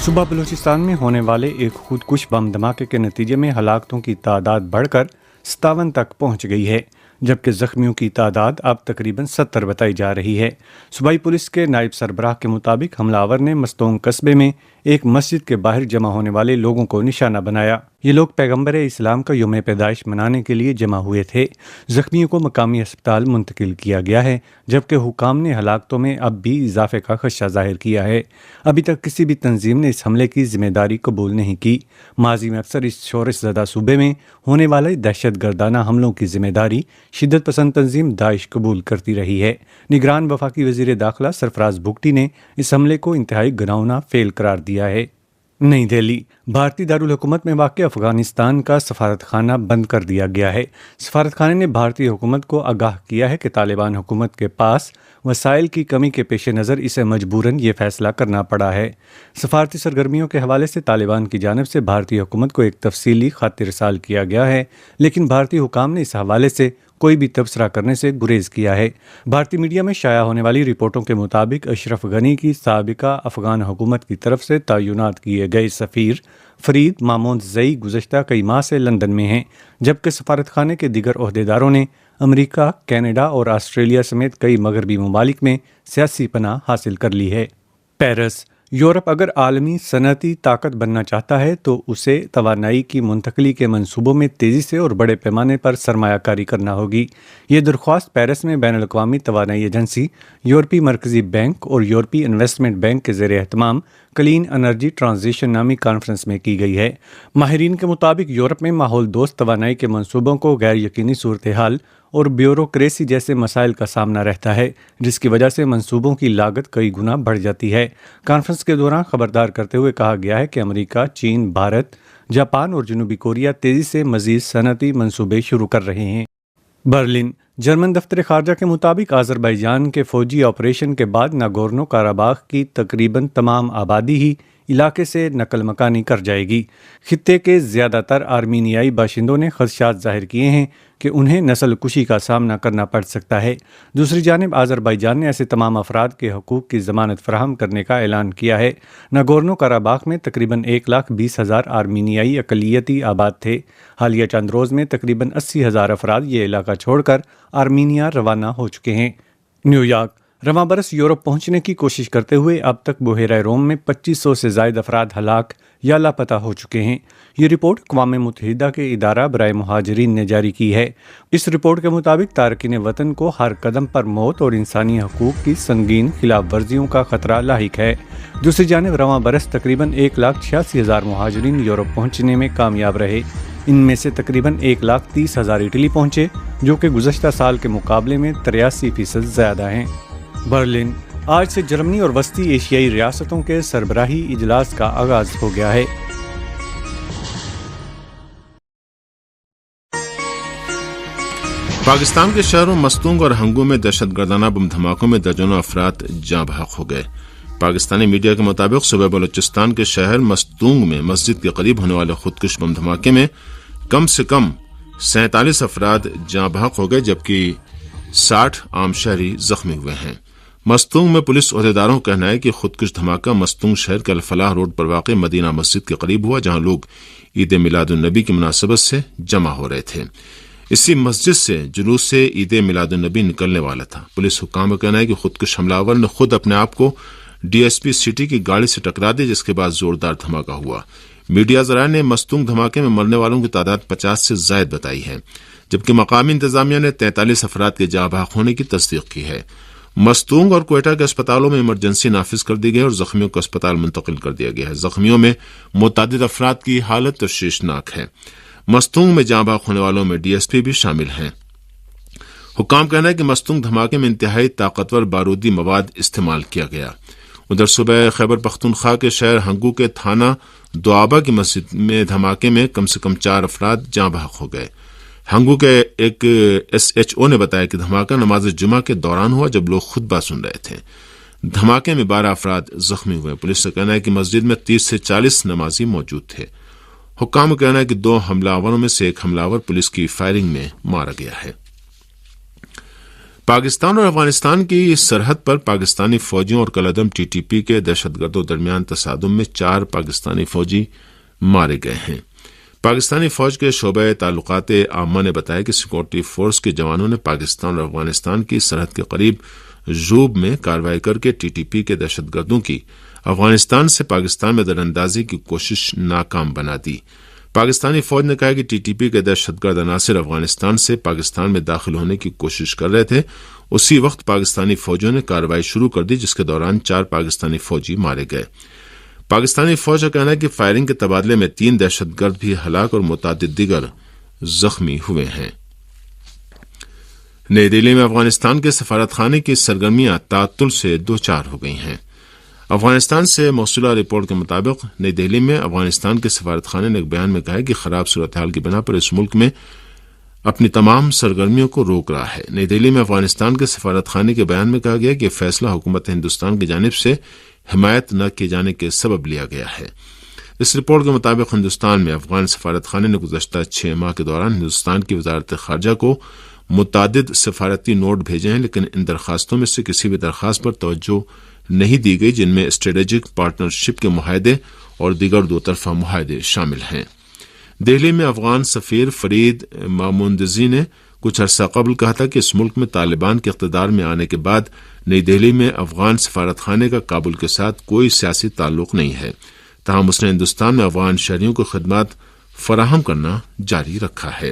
صبح بلوچستان میں ہونے والے ایک خودکش بم دھماکے کے نتیجے میں ہلاکتوں کی تعداد بڑھ کر 57 تک پہنچ گئی ہے، جبکہ زخمیوں کی تعداد اب تقریباً 70 بتائی جا رہی ہے۔ صوبائی پولیس کے نائب سربراہ کے مطابق حملہ آور نے مستونگ قصبے میں ایک مسجد کے باہر جمع ہونے والے لوگوں کو نشانہ بنایا۔ یہ لوگ پیغمبر اسلام کا یوم پیدائش منانے کے لیے جمع ہوئے تھے۔ زخمیوں کو مقامی اسپتال منتقل کیا گیا ہے، جبکہ حکام نے ہلاکتوں میں اب بھی اضافے کا خدشہ ظاہر کیا ہے۔ ابھی تک کسی بھی تنظیم نے اس حملے کی ذمہ داری قبول نہیں کی۔ ماضی میں اکثر اس شورش زدہ صوبے میں ہونے والے دہشت گردانہ حملوں کی ذمہ داری شدت پسند تنظیم داعش قبول کرتی رہی ہے۔ نگران وفاقی وزیر داخلہ سرفراز بگٹی نے اس حملے کو انتہائی گھناؤنا فعل قرار دیا ہے۔ نئی دہلی، بھارتی دارالحکومت میں واقع افغانستان کا سفارت خانہ بند کر دیا گیا ہے۔ سفارت خانے نے بھارتی حکومت کو آگاہ کیا ہے کہ طالبان حکومت کے پاس وسائل کی کمی کے پیش نظر اسے مجبوراً یہ فیصلہ کرنا پڑا ہے۔ سفارتی سرگرمیوں کے حوالے سے طالبان کی جانب سے بھارتی حکومت کو ایک تفصیلی خط ارسال کیا گیا ہے، لیکن بھارتی حکام نے اس حوالے سے کوئی بھی تبصرہ کرنے سے گریز کیا ہے۔ بھارتی میڈیا میں شائع ہونے والی رپورٹوں کے مطابق اشرف غنی کی سابقہ افغان حکومت کی طرف سے تعینات کیے گئے سفیر فرید ماموند زئی گزشتہ کئی ماہ سے لندن میں ہیں، جبکہ سفارت خانے کے دیگر عہدیداروں نے امریکہ، کینیڈا اور آسٹریلیا سمیت کئی مغربی ممالک میں سیاسی پناہ حاصل کر لی ہے۔ پیرس، یورپ اگر عالمی صنعتی طاقت بننا چاہتا ہے تو اسے توانائی کی منتقلی کے منصوبوں میں تیزی سے اور بڑے پیمانے پر سرمایہ کاری کرنا ہوگی۔ یہ درخواست پیرس میں بین الاقوامی توانائی ایجنسی، یورپی مرکزی بینک اور یورپی انویسٹمنٹ بینک کے زیر اہتمام کلین انرجی ٹرانزیشن نامی کانفرنس میں کی گئی ہے۔ ماہرین کے مطابق یورپ میں ماحول دوست توانائی کے منصوبوں کو غیر یقینی صورتحال اور بیوروکریسی جیسے مسائل کا سامنا رہتا ہے، جس کی وجہ سے منصوبوں کی لاگت کئی گنا بڑھ جاتی ہے۔ کانفرنس کے دوران خبردار کرتے ہوئے کہا گیا ہے کہ امریکہ، چین، بھارت، جاپان اور جنوبی کوریا تیزی سے مزید صنعتی منصوبے شروع کر رہے ہیں۔ برلن، جرمن دفتر خارجہ کے مطابق آذربائیجان کے فوجی آپریشن کے بعد ناگورنو کاراباخ کی تقریباً تمام آبادی ہی علاقے سے نقل مکانی کر جائے گی۔ خطے کے زیادہ تر آرمینیائی باشندوں نے خدشات ظاہر کیے ہیں کہ انہیں نسل کشی کا سامنا کرنا پڑ سکتا ہے۔ دوسری جانب آذربائیجان نے ایسے تمام افراد کے حقوق کی ضمانت فراہم کرنے کا اعلان کیا ہے۔ ناگورنو کاراباخ میں تقریباً 1,20,000 آرمینیائی اقلیتی آباد تھے۔ حالیہ چند روز میں تقریباً 80,000 افراد یہ علاقہ چھوڑ کر آرمینیا روانہ ہو چکے ہیں۔ نیو یارک، رواں برس یورپ پہنچنے کی کوشش کرتے ہوئے اب تک بحیرہ روم میں 2500 سے زائد افراد ہلاک یا لاپتہ ہو چکے ہیں۔ یہ رپورٹ اقوام متحدہ کے ادارہ برائے مہاجرین نے جاری کی ہے۔ اس رپورٹ کے مطابق تارکین وطن کو ہر قدم پر موت اور انسانی حقوق کی سنگین خلاف ورزیوں کا خطرہ لاحق ہے۔ دوسری جانب رواں برس تقریباً 1,86,000 مہاجرین یورپ پہنچنے میں کامیاب رہے۔ ان میں سے تقریباً 1,30,000 اٹلی پہنچے، جو کہ گزشتہ سال کے مقابلے میں 83% زیادہ ہیں۔ برلن، آج سے جرمنی اور وسطی ایشیائی ریاستوں کے سربراہی اجلاس کا آغاز ہو گیا ہے۔ پاکستان کے شہروں مستونگ اور ہنگو میں دہشت گردانہ بم دھماکوں میں درجنوں افراد جاں بحق ہو گئے۔ پاکستانی میڈیا کے مطابق صوبہ بلوچستان کے شہر مستونگ میں مسجد کے قریب ہونے والے خودکش بم دھماکے میں کم سے کم 47 افراد جاں بحق ہو گئے، جبکہ 60 عام شہری زخمی ہوئے ہیں۔ مستونگ میں پولیس عہدیداروں کا کہنا ہے کہ خودکش دھماکہ مستونگ شہر کے الفلاح روڈ پر واقع مدینہ مسجد کے قریب ہوا، جہاں لوگ عید میلاد النبی کی مناسبت سے جمع ہو رہے تھے۔ اسی مسجد سے جلوس سے عید میلاد النبی نکلنے والا تھا۔ پولیس حکام کا کہنا ہے کہ خودکش حملہ آور نے خود اپنے آپ کو ڈی ایس پی سٹی کی گاڑی سے ٹکرا دیا، جس کے بعد زوردار دھماکہ ہوا۔ میڈیا ذرائع نے مستونگ دھماکے میں مرنے والوں کی تعداد 50 سے زائد بتائی ہے، جبکہ مقامی انتظامیہ نے 43 افراد کے جاں بحق ہونے کی تصدیق کی ہے۔ مستونگ اور کوئٹہ کے اسپتالوں میں ایمرجنسی نافذ کر دی گئی اور زخمیوں کو اسپتال منتقل کر دیا گیا ہے۔ زخمیوں میں متعدد افراد کی حالت تشویشناک ہے۔ مستونگ میں جاں بحق ہونے والوں میں ڈی ایس پی بھی شامل ہیں۔ حکام کہنا ہے کہ مستونگ دھماکے میں انتہائی طاقتور بارودی مواد استعمال کیا گیا۔ ادھر صوبہ خیبر پختونخوا کے شہر ہنگو کے تھانہ دوآبہ کی مسجد میں دھماکے میں کم سے کم 4 افراد جاں بحق ہو گئے۔ ہنگو کے ایک SHO نے بتایا کہ دھماکہ نماز جمعہ کے دوران ہوا، جب لوگ خطبہ سن رہے تھے۔ دھماکے میں 12 افراد زخمی ہوئے۔ پولیس کا کہنا ہے کہ مسجد میں 30 سے 40 نمازی موجود تھے۔ حکام کا کہنا ہے کہ 2 حملہ آوروں میں سے ایک حملہ آور پولیس کی فائرنگ میں مارا گیا ہے۔ پاکستان اور افغانستان کی سرحد پر پاکستانی فوجیوں اور کالعدم ٹی ٹی پی کے دہشت گردوں درمیان تصادم میں 4 پاکستانی فوجی مارے گئے ہیں۔ پاکستانی فوج کے شعبہ تعلقات عامہ نے بتایا کہ سیکورٹی فورس کے جوانوں نے پاکستان اور افغانستان کی سرحد کے قریب ژوب میں کارروائی کر کے ٹی ٹی پی کے دہشت گردوں کی افغانستان سے پاکستان میں دراندازی کی کوشش ناکام بنا دی۔ پاکستانی فوج نے کہا کہ ٹی ٹی پی کے دہشت گرد عناصر افغانستان سے پاکستان میں داخل ہونے کی کوشش کر رہے تھے۔ اسی وقت پاکستانی فوجیوں نے کارروائی شروع کر دی، جس کے دوران 4 پاکستانی فوجی مارے گئے۔ پاکستانی فوج کا کہنا ہے کہ فائرنگ کے تبادلے میں 3 دہشت گرد بھی ہلاک اور متعدد دیگر زخمی ہوئے ہیں۔ نئی دہلی میں افغانستان کے سفارت خانے کی سرگرمیاں تعطل سے دوچار ہو گئی ہیں۔ افغانستان سے موصولہ رپورٹ کے مطابق نئی دہلی میں افغانستان کے سفارت خانے نے ایک بیان میں کہا کہ خراب صورتحال کی بنا پر اس ملک میں اپنی تمام سرگرمیوں کو روک رہا ہے۔ نئی دہلی میں افغانستان کے سفارت خانے کے بیان میں کہا گیا کہ یہ فیصلہ حکومت ہندوستان کی جانب سے حمایت نہ کیے جانے کے سبب لیا گیا ہے۔ اس رپورٹ کے مطابق ہندوستان میں افغان سفارت خانے نے گزشتہ 6 ماہ کے دوران ہندوستان کی وزارت خارجہ کو متعدد سفارتی نوٹ بھیجے ہیں، لیکن ان درخواستوں میں سے کسی بھی درخواست پر توجہ نہیں دی گئی، جن میں اسٹریٹجک پارٹنرشپ کے معاہدے اور دیگر 2 طرفہ معاہدے شامل ہیں۔ دہلی میں افغان سفیر فرید ماموندزی نے کچھ عرصہ قبل کہا تھا کہ اس ملک میں طالبان کے اقتدار میں آنے کے بعد نئی دہلی میں افغان سفارت خانے کا کابل کے ساتھ کوئی سیاسی تعلق نہیں ہے، تاہم اس نے ہندوستان میں افغان شہریوں کو خدمات فراہم کرنا جاری رکھا ہے۔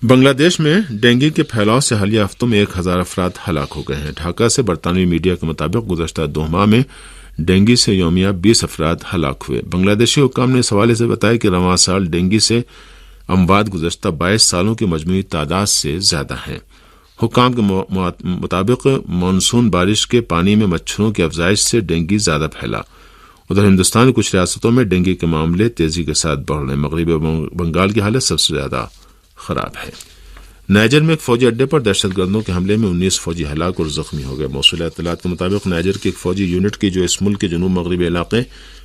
بنگلہ دیش میں ڈینگی کے پھیلاؤ سے حالیہ ہفتوں میں 1000 افراد ہلاک ہو گئے ہیں۔ ڈھاکہ سے برطانوی میڈیا کے مطابق گزشتہ 2 ماہ میں ڈینگی سے یومیہ 20 افراد ہلاک ہوئے۔ بنگلہ دیشی حکام نے اس حوالے سے بتایا کہ رواں سال ڈینگی سے اموات گزشتہ 22 سالوں کی مجموعی تعداد سے زیادہ ہیں۔ حکام کے مطابق مانسون بارش کے پانی میں مچھروں کی افزائش سے ڈینگی زیادہ پھیلا۔ ادھر ہندوستان کی کچھ ریاستوں میں ڈینگی کے معاملے تیزی کے ساتھ بڑھ رہے ہیں۔ مغربی بنگال کی حالت سب سے زیادہ خراب ہے۔ نائجر میں ایک فوجی اڈے پر دہشت گردوں کے حملے میں 19 فوجی ہلاک اور زخمی ہو گئے۔ موصولہ اطلاعات کے مطابق نائجر کی ایک فوجی یونٹ کی جو اس ملک کے جنوب مغربی علاقے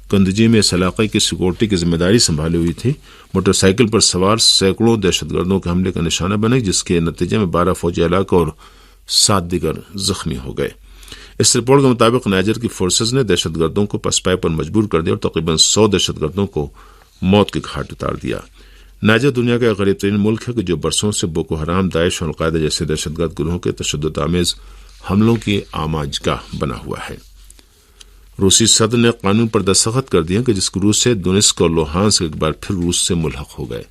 کندجی میں اس علاقے کی سیکورٹی کی ذمہ داری سنبھالی ہوئی تھی، موٹر سائیکل پر سوار سینکڑوں دہشت گردوں کے حملے کا نشانہ بنے، جس کے نتیجے میں 12 فوجی ہلاک اور 7 دیگر زخمی ہو گئے۔ اس رپورٹ کے مطابق نائجر کی فورسز نے دہشت گردوں کو پسپائے پر مجبور کر دیا اور تقریباً 100 دہشت گردوں کو موت کے گھاٹ اتار دیا۔ نائجر دنیا کا غریب ترین ملک ہے کہ جو برسوں سے بوکو حرام، داعش اور القاعدہ جیسے دہشت گرد گروہوں کے تشدد آمیز حملوں کی آماج گاہ بنا ہوا ہے۔ روسی صدر نے قانون پر دستخط کر دیا کہ جس کے روس سے دونیسک اور لوہانسک ایک بار پھر روس سے ملحق ہو گئے۔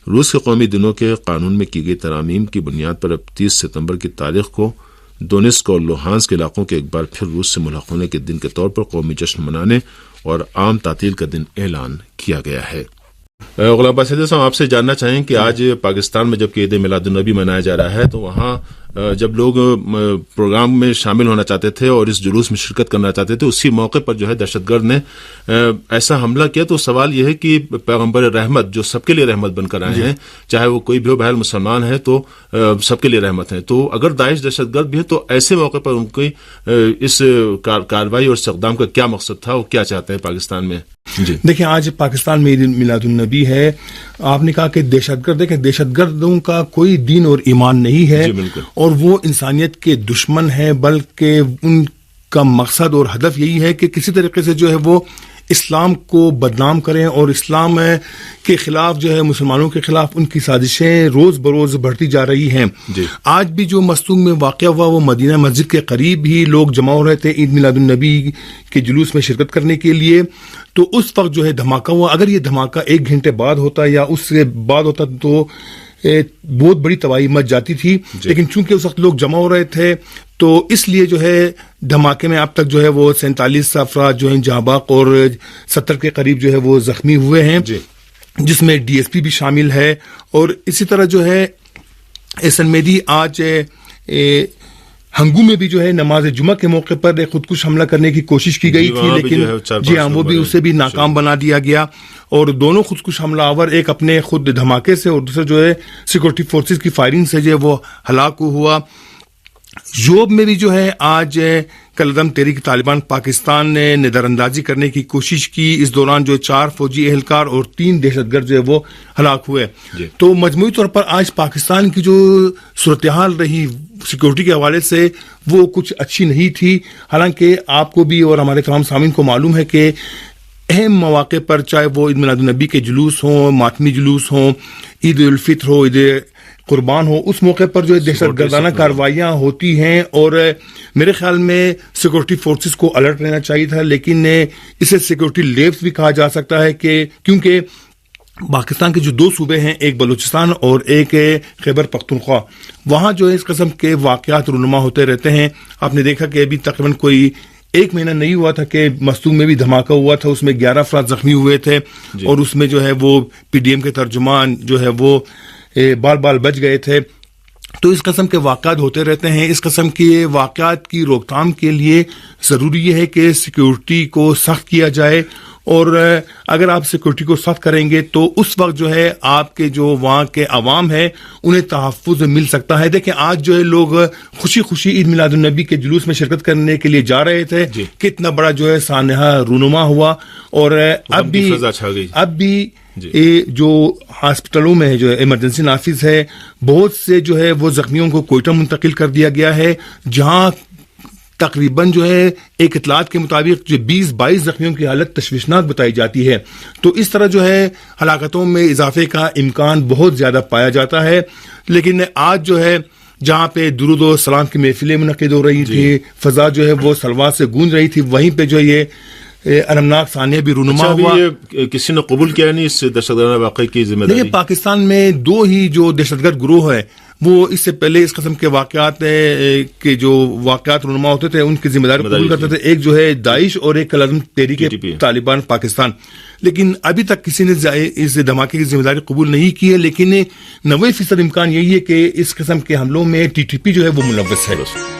روس کے قومی دنوں کے قانون میں کی گئی ترامیم کی بنیاد پر اب 30 ستمبر کی تاریخ کو دونیسک اور لوہانسک علاقوں کے ایک بار پھر روس سے ملحق ہونے کے دن کے طور پر قومی جشن منانے اور عام تعطیل کا دن اعلان کیا گیا ہے۔ غلام باسط صاحب، آپ سے جاننا چاہیں کہ آج پاکستان میں جبکہ عید میلاد النبی منایا جا رہا ہے تو وہاں جب لوگ پروگرام میں شامل ہونا چاہتے تھے اور اس جلوس میں شرکت کرنا چاہتے تھے، اسی موقع پر جو ہے دہشت گرد نے ایسا حملہ کیا، تو سوال یہ ہے کہ پیغمبر رحمت جو سب کے لیے رحمت بن کر آئے ہیں، چاہے وہ کوئی بھی ہو، بہر مسلمان ہے تو سب کے لیے رحمت ہے، تو اگر داعش دہشت گرد بھی ہے تو ایسے موقع پر ان کی اس کارروائی اور اس اقدام کا کیا مقصد تھا اور کیا چاہتے ہیں پاکستان میں؟ جی دیکھیں، آج پاکستان میں عید میلاد النبی ہے۔ آپ نے کہا کہ دہشت گرد، دیکھیں دہشت گردوں کا کوئی دین اور ایمان نہیں ہے، اور وہ انسانیت کے دشمن ہے، بلکہ ان کا مقصد اور ہدف یہی ہے کہ کسی طریقے سے جو ہے وہ اسلام کو بدنام کریں اور اسلام کے خلاف جو ہے مسلمانوں کے خلاف ان کی سازشیں روز بروز بڑھتی جا رہی ہیں۔ آج بھی جو مستونگ میں واقعہ ہوا وہ مدینہ مسجد کے قریب ہی لوگ جمع ہو رہے تھے عید میلاد النبی کے جلوس میں شرکت کرنے کے لیے، تو اس وقت جو ہے دھماکہ ہوا۔ اگر یہ دھماکہ 1 گھنٹے بعد ہوتا یا اس سے بعد ہوتا تو بہت بڑی تباہی مچ جاتی تھی، لیکن چونکہ اس وقت لوگ جمع ہو رہے تھے تو اس لیے جو ہے دھماکے میں اب تک جو ہے وہ 47 افراد جو ہیں جاں بحق اور 70 کے قریب جو ہے وہ زخمی ہوئے ہیں، جس میں ڈی ایس پی بھی شامل ہے۔ اور اسی طرح جو ہے احسن میدی آج ہنگو میں بھی جو ہے نماز جمعہ کے موقع پر خودکش حملہ کرنے کی کوشش کی گئی تھی، لیکن جی ہاں وہ بھی اسے بھی ناکام بنا دیا گیا، اور دونوں خودکش حملہ آور ایک اپنے خود دھماکے سے اور دوسرا جو ہے سیکورٹی فورسز کی فائرنگ سے جو ہے وہ ہلاک ہوا۔ یوب میں بھی جو ہے آج کالعدم تحریک طالبان پاکستان نے نظر اندازی کرنے کی کوشش کی. اس دوران جو 4 فوجی اہلکار اور 3 دہشت گرد جو ہے وہ ہلاک ہوئے. تو مجموعی طور پر آج پاکستان کی جو صورتحال رہی سیکورٹی کے حوالے سے وہ کچھ اچھی نہیں تھی. حالانکہ آپ کو بھی اور ہمارے تمام سامعین کو معلوم ہے کہ اہم مواقع پر چاہے وہ عید میلاد النبی کے جلوس ہوں, ماتمی جلوس ہوں, عید الفطر ہو, عید قربان ہو, اس موقع پر جو دہشت گردانہ کارروائیاں ہوتی ہیں اور میرے خیال میں سیکورٹی فورسز کو الرٹ رہنا چاہیے تھا. لیکن اسے سیکورٹی لیپس بھی کہا جا سکتا ہے کہ کیونکہ پاکستان کے جو 2 صوبے ہیں, ایک بلوچستان اور ایک خیبر پختونخوا, وہاں جو ہے اس قسم کے واقعات رونما ہوتے رہتے ہیں. آپ نے دیکھا کہ ابھی تقریباً کوئی 1 مہینہ نہیں ہوا تھا کہ مستونگ میں بھی دھماکہ ہوا تھا, اس میں 11 افراد زخمی ہوئے تھے اور اس میں جو ہے وہ پی ڈی ایم کے ترجمان جو ہے وہ بال بچ گئے تھے. تو اس قسم کے واقعات ہوتے رہتے ہیں. اس قسم کے واقعات کی روک تھام کے لیے ضروری یہ ہے کہ سیکورٹی کو سخت کیا جائے, اور اگر آپ سیکورٹی کو سخت کریں گے تو اس وقت جو ہے آپ کے جو وہاں کے عوام ہے انہیں تحفظ مل سکتا ہے. دیکھیں آج جو ہے لوگ خوشی خوشی عید میلاد النبی کے جلوس میں شرکت کرنے کے لیے جا رہے تھے, کتنا بڑا جو ہے سانحہ رونما ہوا. اور اب بھی جو ہاسپٹلوں میں جو ایمرجنسی نافذ ہے, بہت سے جو ہے وہ زخمیوں کو کوئٹہ منتقل کر دیا گیا ہے, جہاں تقریباً جو ہے ایک اطلاعات کے مطابق جو 20-22 زخمیوں کی حالت تشویشناک بتائی جاتی ہے. تو اس طرح جو ہے ہلاکتوں میں اضافے کا امکان بہت زیادہ پایا جاتا ہے. لیکن آج جو ہے جہاں پہ درود و سلام کی محفلیں منعقد ہو رہی تھی, فضا جو ہے وہ صلوات سے گونج رہی تھی, وہیں پہ جو یہ المناک ثانیہ بھی رونما ہوا. کسی نے قبول کیا نہیں اس دہشت گردانہ واقعے کی ذمہ داری؟ دیکھیں پاکستان میں 2 ہی جو دہشت گرد گروہ ہے وہ اس سے پہلے اس قسم کے واقعات کے جو واقعات رونما ہوتے تھے ان کی ذمہ داری قبول کرتے تھے. ایک جو ہے داعش اور ایک کالعدم تحریک طالبان پاکستان. لیکن ابھی تک کسی نے اس دھماکے کی ذمہ داری قبول نہیں کی ہے. لیکن 90% امکان یہی ہے کہ اس قسم کے حملوں میں ٹی ٹی پی جو ہے وہ ملوث ہے.